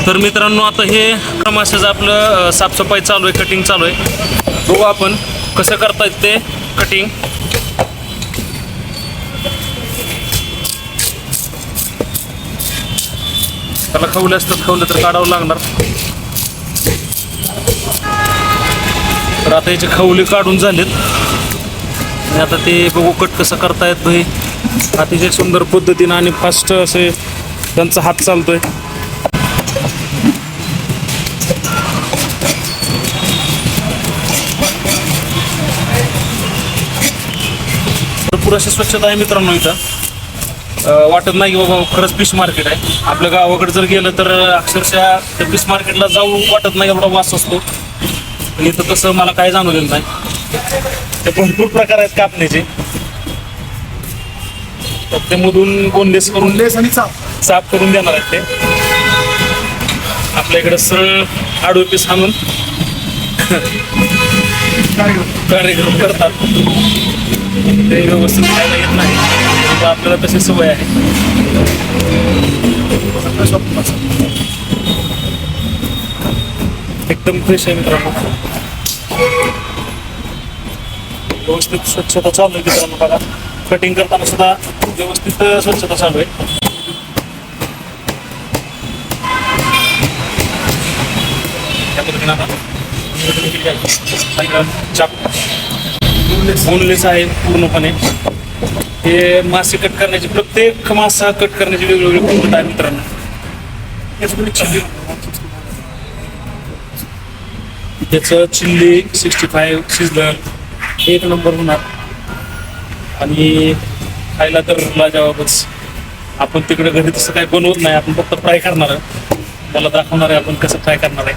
तर मित्रांनो आता हे माशाचं आपलं साफसफाई चालू आहे, कटिंग चालू आहे. बघू आपण कसं करतायत ते कटिंग. त्याला खवले असतात, खवलं तर काढावं लागणार. तर आता याचे खवले काढून झालेत आणि आता ते बघू कट कसं करतायत भाई. अतिशय सुंदर पद्धतीनं आणि फास्ट असे त्यांचा हात चालतोय. भरपूर अशी स्वच्छता आहे मित्रांनो इथं. वाटत नाही की बाबा खरंच फिश मार्केट आहे. आपल्या गावाकडे जर गेलं तर अक्षरशः त्या फिश मार्केटला जाऊ वाटत नाही, एवढा वास असतो. पण इथं तसं मला काय जाणवलेलं नाही. ते भरपूर प्रकार आहेत कापण्याचे. तर ते मधून बोनलेस करून लेस आणि चाप साफ करून देणार आहेत ते. आपल्या इकडे सरळ आडवे पीस आणून कार्यक्रम करतात. ते व्यवस्थित खायला येत नाही, तर आपल्याला तशी सवय आहे. एकदम फ्रेश आहे मित्रांनो. व्यवस्थित स्वच्छता चालू आहे मित्रांनो. बघा कटिंग करताना सुद्धा व्यवस्थित स्वच्छता चालू आहे. त्या पद्धतीनं बोनलेस आहे पूर्णपणे. हे मासे कट करण्याची, प्रत्येक मासा कट करण्याची वेगवेगळी पद्धत आहे मित्रांनो. त्याचं चिल्ली 65 शिजलं एक नंबर होणार आणि खायला तर लाजवाबच. आपण तिकडे घरी तसं काही बनवत नाही, आपण फक्त फ्राय करणार आहे. त्याला दाखवणार आहे आपण कसं फ्राय करणार आहे.